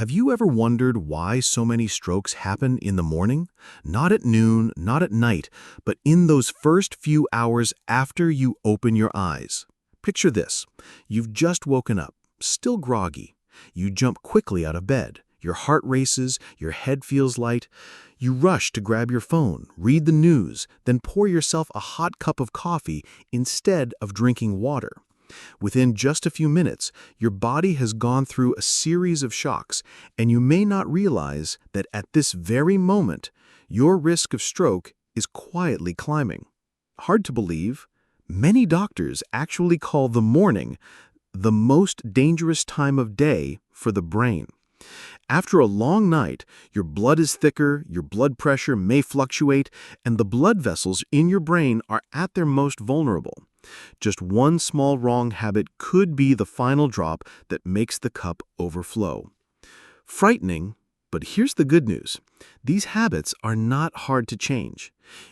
Have you ever wondered why so many strokes happen in the morning? Not at noon, not at night, but in those first few hours after you open your eyes. Picture this. You've just woken up, still groggy. You jump quickly out of bed. Your heart races, your head feels light. You rush to grab your phone, read the news, then pour yourself a hot cup of coffee instead of drinking water. Within just a few minutes, your body has gone through a series of shocks, and you may not realize that at this very moment, your risk of stroke is quietly climbing. Hard to believe, many doctors actually call the morning the most dangerous time of day for the brain. After a long night, your blood is thicker, your blood pressure may fluctuate, and the blood vessels in your brain are at their most vulnerable. Just one small wrong habit could be the final drop that makes the cup overflow. Frightening, but here's the good news. These habits are not hard to change.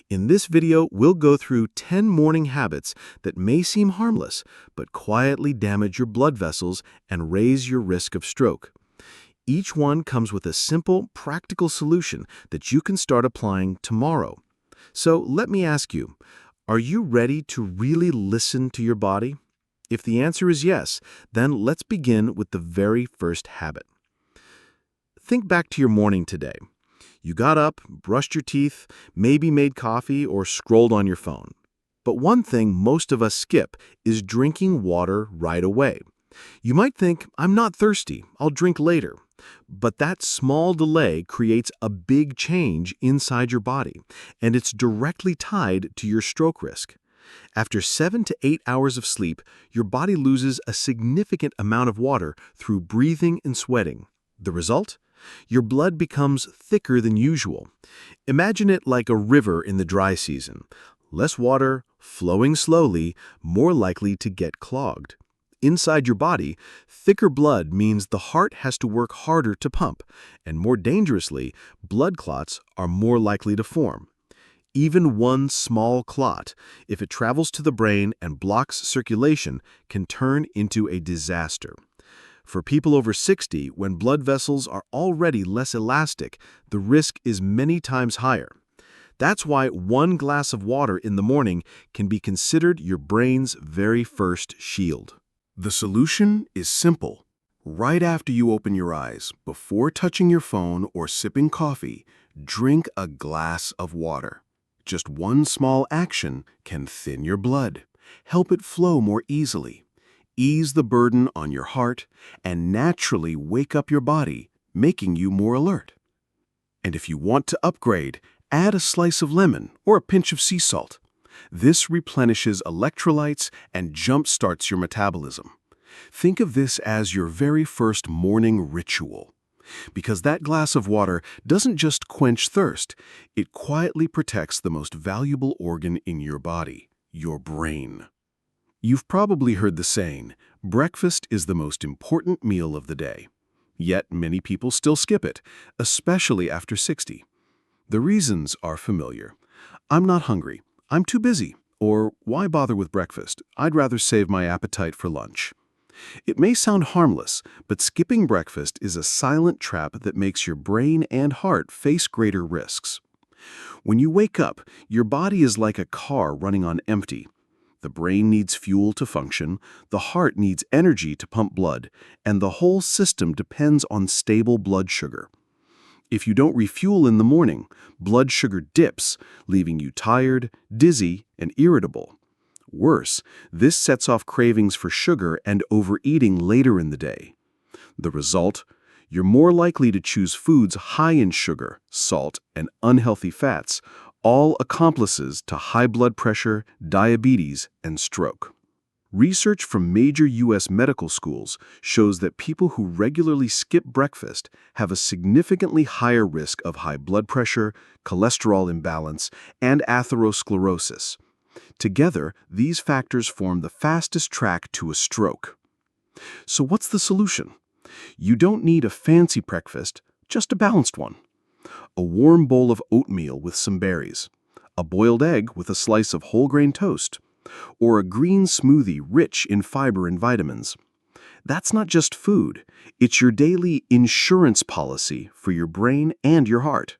In this video, we'll go through 10 morning habits that may seem harmless, but quietly damage your blood vessels and raise your risk of stroke. Each one comes with a simple, practical solution that you can start applying tomorrow. So let me ask you, are you ready to really listen to your body? If the answer is yes, then let's begin with the very first habit. Think back to your morning today. You got up, brushed your teeth, maybe made coffee or scrolled on your phone. But one thing most of us skip is drinking water right away. You might think, I'm not thirsty, I'll drink later. But that small delay creates a big change inside your body, and it's directly tied to your stroke risk. After 7 to 8 hours of sleep, your body loses a significant amount of water through breathing and sweating. The result? Your blood becomes thicker than usual. Imagine it like a river in the dry season. Less water, flowing slowly, more likely to get clogged. Inside your body, thicker blood means the heart has to work harder to pump, and more dangerously, blood clots are more likely to form. Even one small clot, if it travels to the brain and blocks circulation, can turn into a disaster. For people over 60, when blood vessels are already less elastic, the risk is many times higher. That's why one glass of water in the morning can be considered your brain's very first shield. The solution is simple. Right after you open your eyes, before touching your phone or sipping coffee, drink a glass of water. Just one small action can thin your blood, help it flow more easily, ease the burden on your heart, and naturally wake up your body, making you more alert. And if you want to upgrade, add a slice of lemon or a pinch of sea salt. This replenishes electrolytes and jump-starts your metabolism. Think of this as your very first morning ritual. Because that glass of water doesn't just quench thirst, it quietly protects the most valuable organ in your body, your brain. You've probably heard the saying, breakfast is the most important meal of the day. Yet many people still skip it, especially after 60. The reasons are familiar. I'm not hungry. I'm too busy, or why bother with breakfast? I'd rather save my appetite for lunch. It may sound harmless, but skipping breakfast is a silent trap that makes your brain and heart face greater risks. When you wake up, your body is like a car running on empty. The brain needs fuel to function, the heart needs energy to pump blood, and the whole system depends on stable blood sugar. If you don't refuel in the morning, blood sugar dips, leaving you tired, dizzy, and irritable. Worse, this sets off cravings for sugar and overeating later in the day. The result? You're more likely to choose foods high in sugar, salt, and unhealthy fats, all accomplices to high blood pressure, diabetes, and stroke. Research from major U.S. medical schools shows that people who regularly skip breakfast have a significantly higher risk of high blood pressure, cholesterol imbalance, and atherosclerosis. Together, these factors form the fastest track to a stroke. So what's the solution? You don't need a fancy breakfast, just a balanced one. A warm bowl of oatmeal with some berries, a boiled egg with a slice of whole grain toast, or a green smoothie rich in fiber and vitamins. That's not just food. It's your daily insurance policy for your brain and your heart.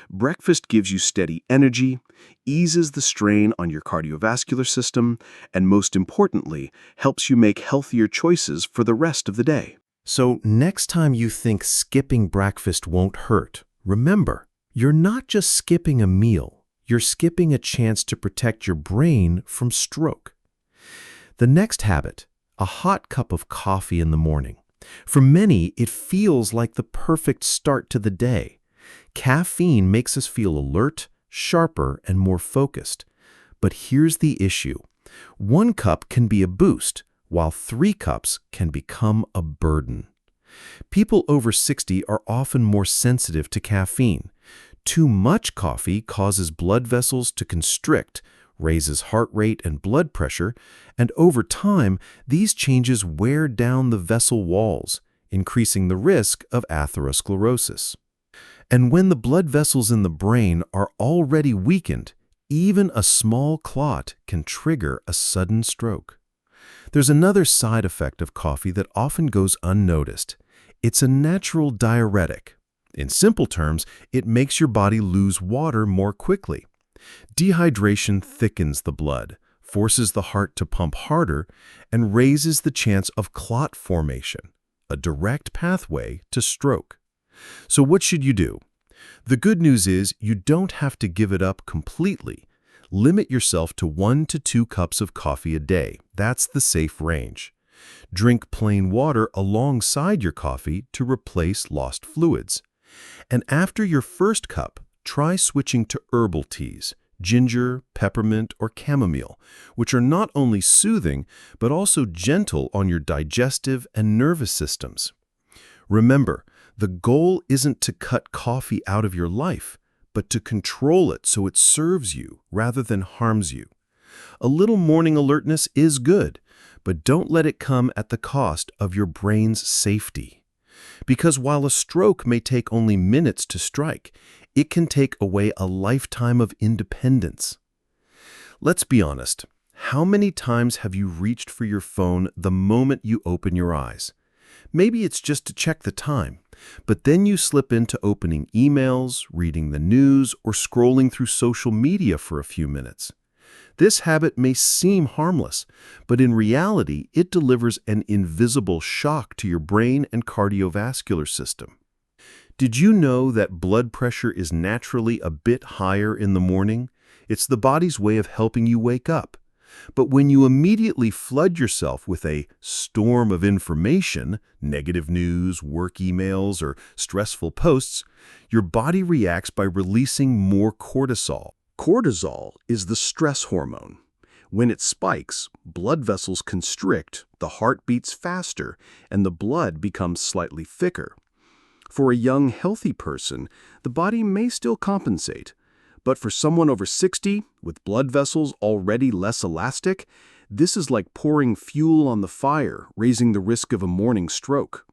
Breakfast gives you steady energy, eases the strain on your cardiovascular system, and most importantly, helps you make healthier choices for the rest of the day. So next time you think skipping breakfast won't hurt, remember, you're not just skipping a meal, you're skipping a chance to protect your brain from stroke. The next habit, a hot cup of coffee in the morning. For many, it feels like the perfect start to the day. Caffeine makes us feel alert, sharper, and more focused. But here's the issue. 1 cup can be a boost, while 3 cups can become a burden. People over 60 are often more sensitive to caffeine. Too much coffee causes blood vessels to constrict, raises heart rate and blood pressure, and over time, these changes wear down the vessel walls, increasing the risk of atherosclerosis. And when the blood vessels in the brain are already weakened, even a small clot can trigger a sudden stroke. There's another side effect of coffee that often goes unnoticed. It's a natural diuretic. In simple terms, it makes your body lose water more quickly. Dehydration thickens the blood, forces the heart to pump harder, and raises the chance of clot formation, a direct pathway to stroke. So what should you do? The good news is you don't have to give it up completely. Limit yourself to 1 to 2 cups of coffee a day. That's the safe range. Drink plain water alongside your coffee to replace lost fluids. And after your first cup, try switching to herbal teas, ginger, peppermint, or chamomile, which are not only soothing, but also gentle on your digestive and nervous systems. Remember, the goal isn't to cut coffee out of your life, but to control it so it serves you rather than harms you. A little morning alertness is good, but don't let it come at the cost of your brain's safety. Because while a stroke may take only minutes to strike, it can take away a lifetime of independence. Let's be honest. How many times have you reached for your phone the moment you open your eyes? Maybe it's just to check the time, but then you slip into opening emails, reading the news, or scrolling through social media for a few minutes. This habit may seem harmless, but in reality, it delivers an invisible shock to your brain and cardiovascular system. Did you know that blood pressure is naturally a bit higher in the morning? It's the body's way of helping you wake up. But when you immediately flood yourself with a storm of information, negative news, work emails, or stressful posts, your body reacts by releasing more cortisol. Cortisol is the stress hormone. When it spikes, blood vessels constrict, the heart beats faster, and the blood becomes slightly thicker. For a young, healthy person, the body may still compensate. But for someone over 60, with blood vessels already less elastic, this is like pouring fuel on the fire, raising the risk of a morning stroke.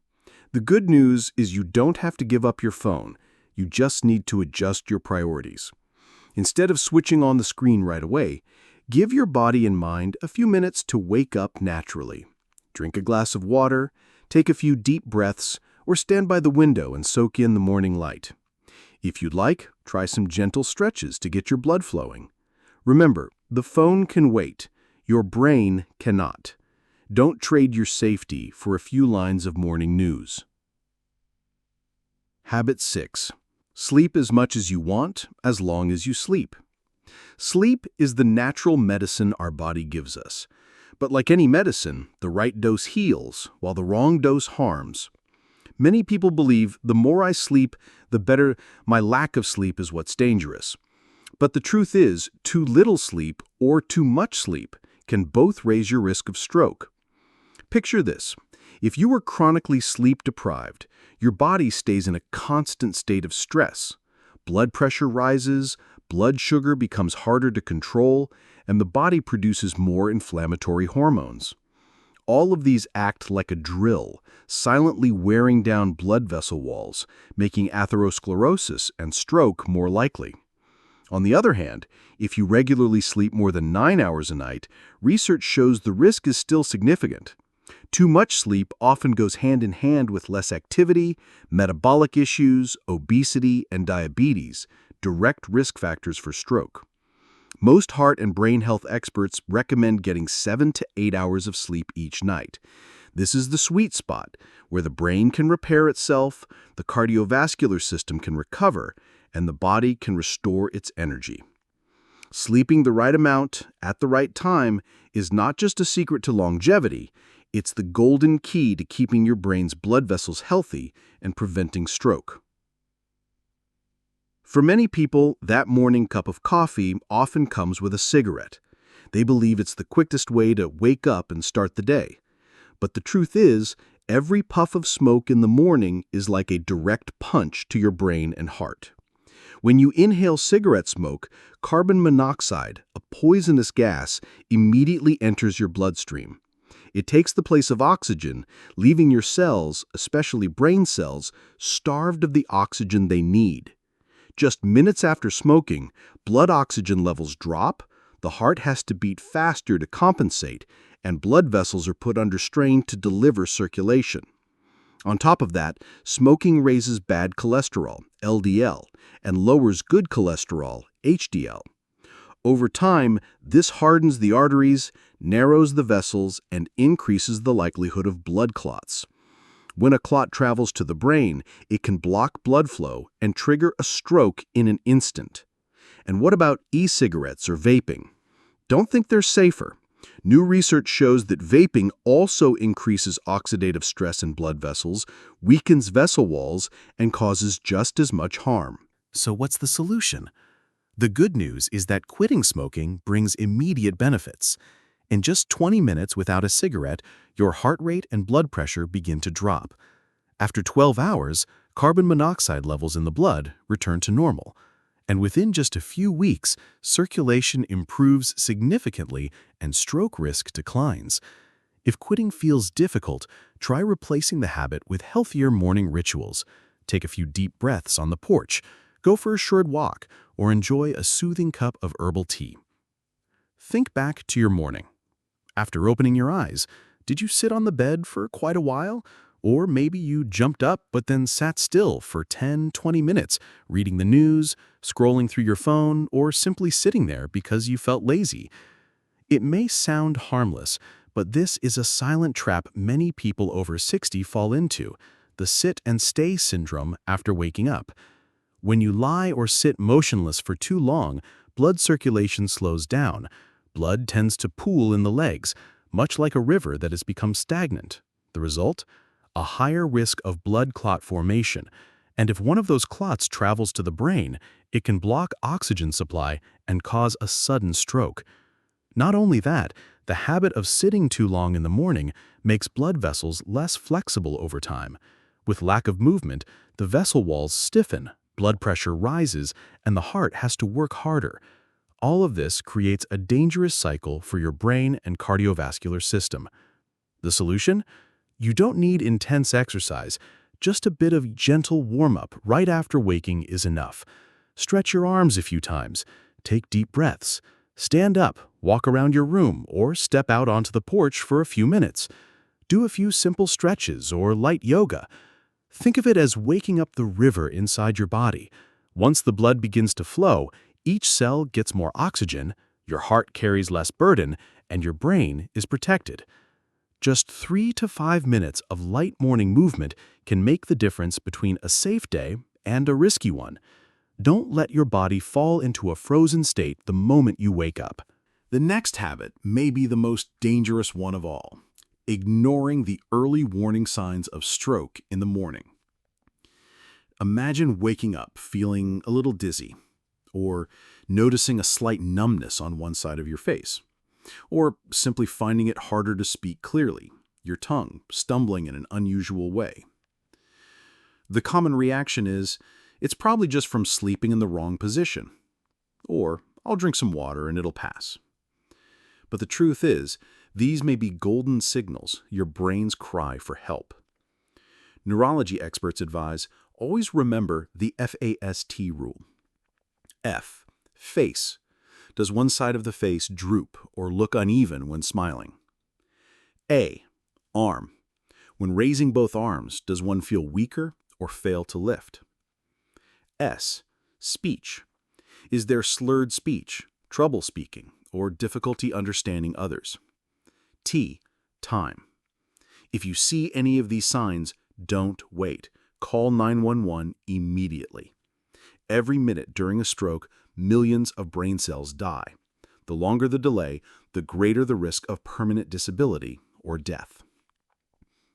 The good news is you don't have to give up your phone. You just need to adjust your priorities. Instead of switching on the screen right away, give your body and mind a few minutes to wake up naturally. Drink a glass of water, take a few deep breaths, or stand by the window and soak in the morning light. If you'd like, try some gentle stretches to get your blood flowing. Remember, the phone can wait. Your brain cannot. Don't trade your safety for a few lines of morning news. Habit 6. Sleep as much as you want, as long as you sleep. Sleep is the natural medicine our body gives us. But like any medicine, the right dose heals, while the wrong dose harms. Many people believe the more I sleep, the better. My lack of sleep is what's dangerous. But the truth is, too little sleep or too much sleep can both raise your risk of stroke. Picture this. If you are chronically sleep deprived, your body stays in a constant state of stress. Blood pressure rises, blood sugar becomes harder to control, and the body produces more inflammatory hormones. All of these act like a drill, silently wearing down blood vessel walls, making atherosclerosis and stroke more likely. On the other hand, if you regularly sleep more than 9 hours a night, research shows the risk is still significant. Too much sleep often goes hand in hand with less activity, metabolic issues, obesity, and diabetes, direct risk factors for stroke. Most heart and brain health experts recommend getting 7 to 8 hours of sleep each night. This is the sweet spot where the brain can repair itself, the cardiovascular system can recover, and the body can restore its energy. Sleeping the right amount at the right time is not just a secret to longevity, it's the golden key to keeping your brain's blood vessels healthy and preventing stroke. For many people, that morning cup of coffee often comes with a cigarette. They believe it's the quickest way to wake up and start the day. But the truth is, every puff of smoke in the morning is like a direct punch to your brain and heart. When you inhale cigarette smoke, carbon monoxide, a poisonous gas, immediately enters your bloodstream. It takes the place of oxygen, leaving your cells, especially brain cells, starved of the oxygen they need. Just minutes after smoking, blood oxygen levels drop, the heart has to beat faster to compensate, and blood vessels are put under strain to deliver circulation. On top of that, smoking raises bad cholesterol, LDL, and lowers good cholesterol, HDL. Over time, this hardens the arteries, narrows the vessels, and increases the likelihood of blood clots. When a clot travels to the brain, it can block blood flow and trigger a stroke in an instant. And what about e-cigarettes or vaping? Don't think they're safer. New research shows that vaping also increases oxidative stress in blood vessels, weakens vessel walls, and causes just as much harm. So what's the solution? The good news is that quitting smoking brings immediate benefits. In just 20 minutes without a cigarette, your heart rate and blood pressure begin to drop. After 12 hours, carbon monoxide levels in the blood return to normal. And within just a few weeks, circulation improves significantly and stroke risk declines. If quitting feels difficult, try replacing the habit with healthier morning rituals. Take a few deep breaths on the porch, go for a short walk, or enjoy a soothing cup of herbal tea. Think back to your morning. After opening your eyes, did you sit on the bed for quite a while? Or maybe you jumped up but then sat still for 10-20 minutes, reading the news, scrolling through your phone, or simply sitting there because you felt lazy. It may sound harmless, but this is a silent trap many people over 60 fall into, the sit and stay syndrome after waking up. When you lie or sit motionless for too long, blood circulation slows down. Blood tends to pool in the legs, much like a river that has become stagnant. The result? A higher risk of blood clot formation, and if one of those clots travels to the brain, it can block oxygen supply and cause a sudden stroke. Not only that, the habit of sitting too long in the morning makes blood vessels less flexible over time. With lack of movement, the vessel walls stiffen, blood pressure rises, and the heart has to work harder. All of this creates a dangerous cycle for your brain and cardiovascular system. The solution? You don't need intense exercise. Just a bit of gentle warm-up right after waking is enough. Stretch your arms a few times. Take deep breaths. Stand up, walk around your room, or step out onto the porch for a few minutes. Do a few simple stretches or light yoga. Think of it as waking up the river inside your body. Once the blood begins to flow, each cell gets more oxygen, your heart carries less burden, and your brain is protected. Just 3 to 5 minutes of light morning movement can make the difference between a safe day and a risky one. Don't let your body fall into a frozen state the moment you wake up. The next habit may be the most dangerous one of all: ignoring the early warning signs of stroke in the morning. Imagine waking up feeling a little dizzy, or noticing a slight numbness on one side of your face, or simply finding it harder to speak clearly, your tongue stumbling in an unusual way. The common reaction is, it's probably just from sleeping in the wrong position, or I'll drink some water and it'll pass. But the truth is, these may be golden signals, your brain's cry for help. Neurology experts advise, always remember the FAST rule. F. Face. Does one side of the face droop or look uneven when smiling? A. Arm. When raising both arms, does one feel weaker or fail to lift? S. Speech. Is there slurred speech, trouble speaking, or difficulty understanding others? T. Time. If you see any of these signs, don't wait. Call 911 immediately. Every minute during a stroke, millions of brain cells die. The longer the delay, the greater the risk of permanent disability or death.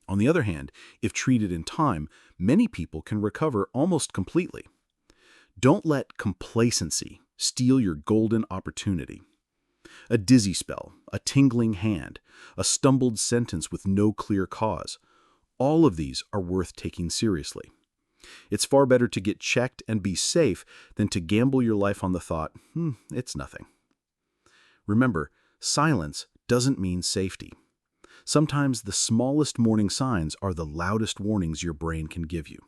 On the other hand, if treated in time, many people can recover almost completely. Don't let complacency steal your golden opportunity. A dizzy spell, a tingling hand, a stumbled sentence with no clear cause. All of these are worth taking seriously. It's far better to get checked and be safe than to gamble your life on the thought, it's nothing. Remember, silence doesn't mean safety. Sometimes the smallest warning signs are the loudest warnings your brain can give you.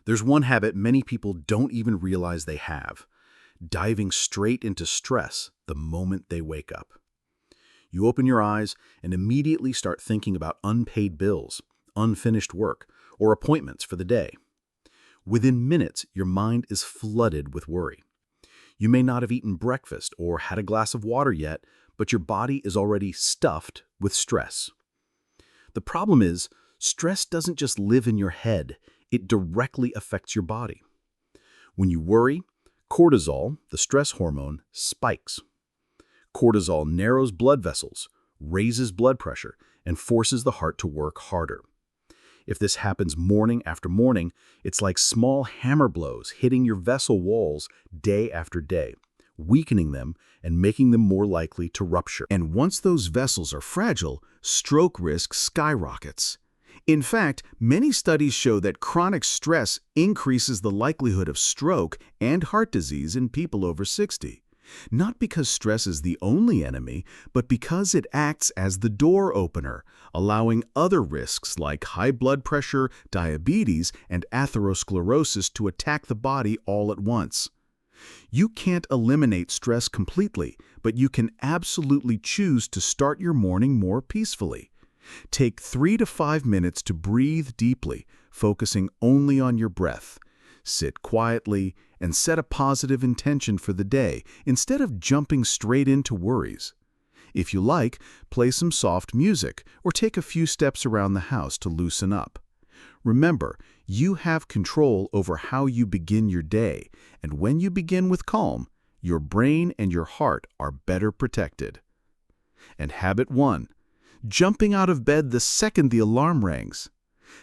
There's one habit many people don't even realize they have: diving straight into stress the moment they wake up. You open your eyes and immediately start thinking about unpaid bills, unfinished work, or appointments for the day. Within minutes, your mind is flooded with worry. You may not have eaten breakfast or had a glass of water yet, but your body is already stuffed with stress. The problem is, stress doesn't just live in your head, it directly affects your body. When you worry, cortisol, the stress hormone, spikes. Cortisol narrows blood vessels, raises blood pressure, and forces the heart to work harder. If this happens morning after morning, it's like small hammer blows hitting your vessel walls day after day, weakening them and making them more likely to rupture. And once those vessels are fragile, stroke risk skyrockets. In fact, many studies show that chronic stress increases the likelihood of stroke and heart disease in people over 60. Not because stress is the only enemy, but because it acts as the door opener, allowing other risks like high blood pressure, diabetes, and atherosclerosis to attack the body all at once. You can't eliminate stress completely, but you can absolutely choose to start your morning more peacefully. Take 3 to 5 minutes to breathe deeply, focusing only on your breath. Sit quietly and set a positive intention for the day instead of jumping straight into worries. If you like, play some soft music or take a few steps around the house to loosen up. Remember, you have control over how you begin your day, and when you begin with calm, your brain and your heart are better protected. And habit 1, jumping out of bed the second the alarm rings.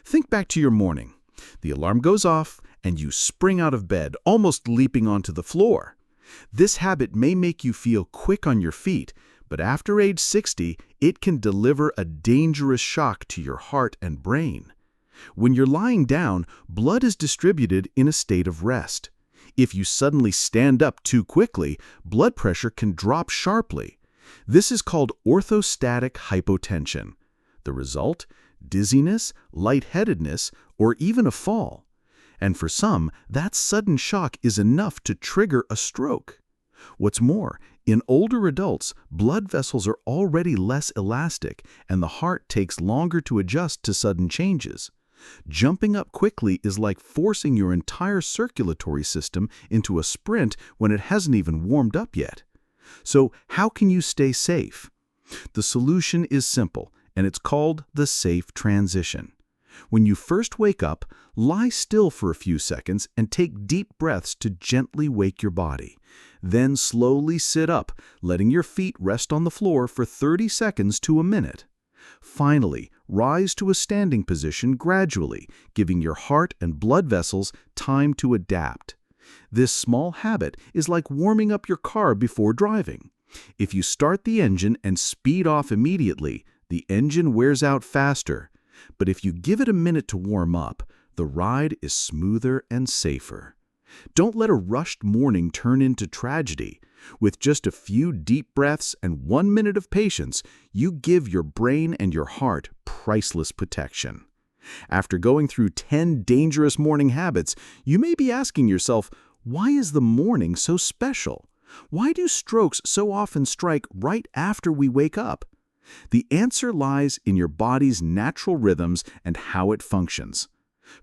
Think back to your morning. The alarm goes off, and you spring out of bed, almost leaping onto the floor. This habit may make you feel quick on your feet, but after age 60, it can deliver a dangerous shock to your heart and brain. When you're lying down, blood is distributed in a state of rest. If you suddenly stand up too quickly, blood pressure can drop sharply. This is called orthostatic hypotension. The result? Dizziness, lightheadedness, or even a fall. And for some, that sudden shock is enough to trigger a stroke. What's more, in older adults, blood vessels are already less elastic, and the heart takes longer to adjust to sudden changes. Jumping up quickly is like forcing your entire circulatory system into a sprint when it hasn't even warmed up yet. So, how can you stay safe? The solution is simple, and it's called the safe transition. When you first wake up, lie still for a few seconds and take deep breaths to gently wake your body. Then slowly sit up, letting your feet rest on the floor for 30 seconds to a minute. Finally, rise to a standing position gradually, giving your heart and blood vessels time to adapt. This small habit is like warming up your car before driving. If you start the engine and speed off immediately, the engine wears out faster. But if you give it a minute to warm up, the ride is smoother and safer. Don't let a rushed morning turn into tragedy. With just a few deep breaths and 1 minute of patience, you give your brain and your heart priceless protection. After going through 10 dangerous morning habits, you may be asking yourself, why is the morning so special? Why do strokes so often strike right after we wake up? The answer lies in your body's natural rhythms and how it functions.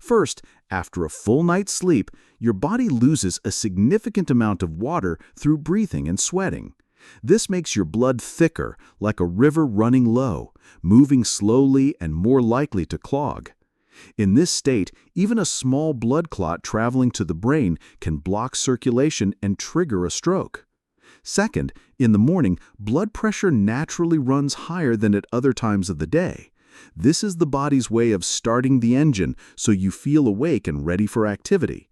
First, after a full night's sleep, your body loses a significant amount of water through breathing and sweating. This makes your blood thicker, like a river running low, moving slowly and more likely to clog. In this state, even a small blood clot traveling to the brain can block circulation and trigger a stroke. Second, in the morning, blood pressure naturally runs higher than at other times of the day. This is the body's way of starting the engine so you feel awake and ready for activity.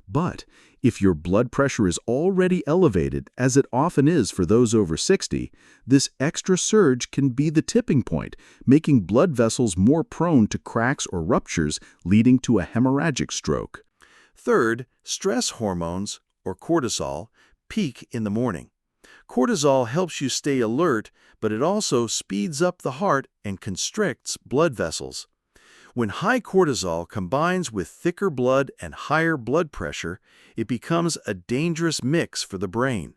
But if your blood pressure is already elevated, as it often is for those over 60, this extra surge can be the tipping point, making blood vessels more prone to cracks or ruptures, leading to a hemorrhagic stroke. Third, stress hormones, or cortisol, peak in the morning. Cortisol helps you stay alert, but it also speeds up the heart and constricts blood vessels. When high cortisol combines with thicker blood and higher blood pressure, it becomes a dangerous mix for the brain.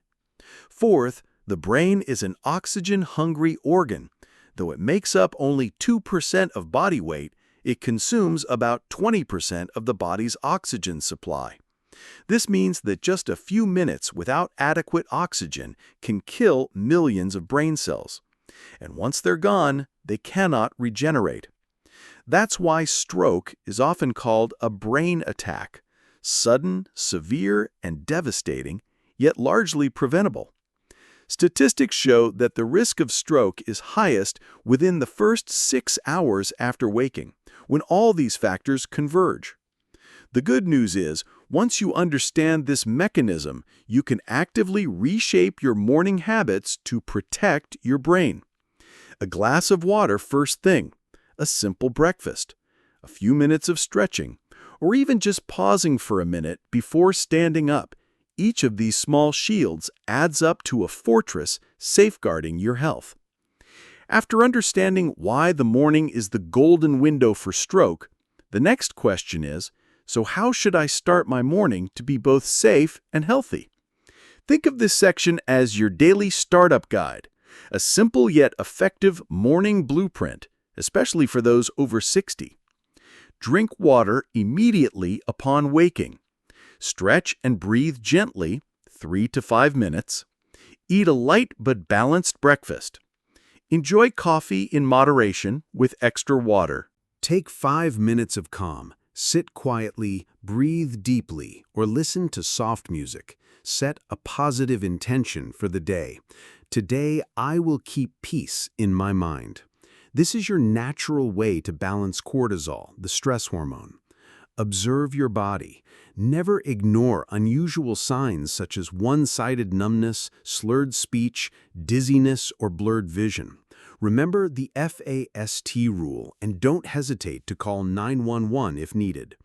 Fourth, the brain is an oxygen-hungry organ. Though it makes up only 2% of body weight, it consumes about 20% of the body's oxygen supply. This means that just a few minutes without adequate oxygen can kill millions of brain cells. And once they're gone, they cannot regenerate. That's why stroke is often called a brain attack, sudden, severe, and devastating, yet largely preventable. Statistics show that the risk of stroke is highest within the first 6 hours after waking, when all these factors converge. The good news is, once you understand this mechanism, you can actively reshape your morning habits to protect your brain. A glass of water first thing, a simple breakfast, a few minutes of stretching, or even just pausing for a minute before standing up. Each of these small shields adds up to a fortress safeguarding your health. After understanding why the morning is the golden window for stroke, the next question is, so how should I start my morning to be both safe and healthy? Think of this section as your daily startup guide, a simple yet effective morning blueprint, especially for those over 60. Drink water immediately upon waking. Stretch and breathe gently, 3 to 5 minutes. Eat a light but balanced breakfast. Enjoy coffee in moderation with extra water. Take 5 minutes of calm. Sit quietly, breathe deeply, or listen to soft music. Set a positive intention for the day. Today, I will keep peace in my mind. This is your natural way to balance cortisol, the stress hormone. Observe your body. Never ignore unusual signs such as one-sided numbness, slurred speech, dizziness, or blurred vision. Remember the FAST rule and don't hesitate to call 911 if needed.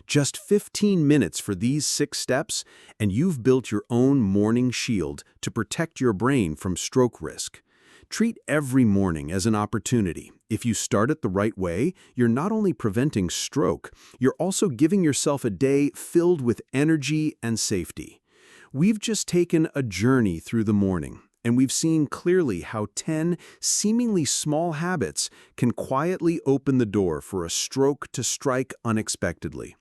Just 15 minutes for these 6 steps, and you've built your own morning shield to protect your brain from stroke risk. Treat every morning as an opportunity. If you start it the right way, you're not only preventing stroke, you're also giving yourself a day filled with energy and safety. We've just taken a journey through the morning, and we've seen clearly how 10 seemingly small habits can quietly open the door for a stroke to strike unexpectedly.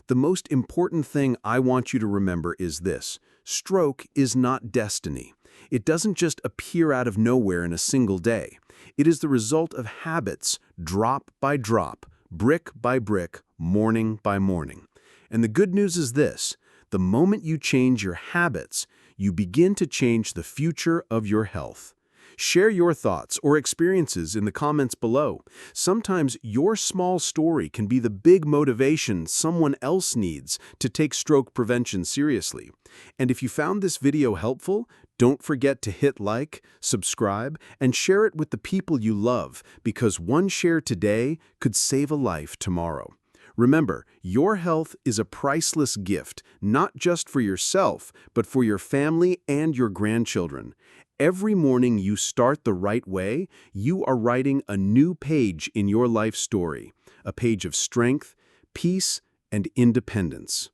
The most important thing I want you to remember is this: stroke is not destiny. It doesn't just appear out of nowhere in a single day. It is the result of habits, drop by drop, brick by brick, morning by morning. And the good news is this: the moment you change your habits, you begin to change the future of your health. Share your thoughts or experiences in the comments below. Sometimes your small story can be the big motivation someone else needs to take stroke prevention seriously. And if you found this video helpful, don't forget to hit like, subscribe, and share it with the people you love, because one share today could save a life tomorrow. Remember, your health is a priceless gift, not just for yourself, but for your family and your grandchildren. Every morning you start the right way, you are writing a new page in your life story, a page of strength, peace, and independence.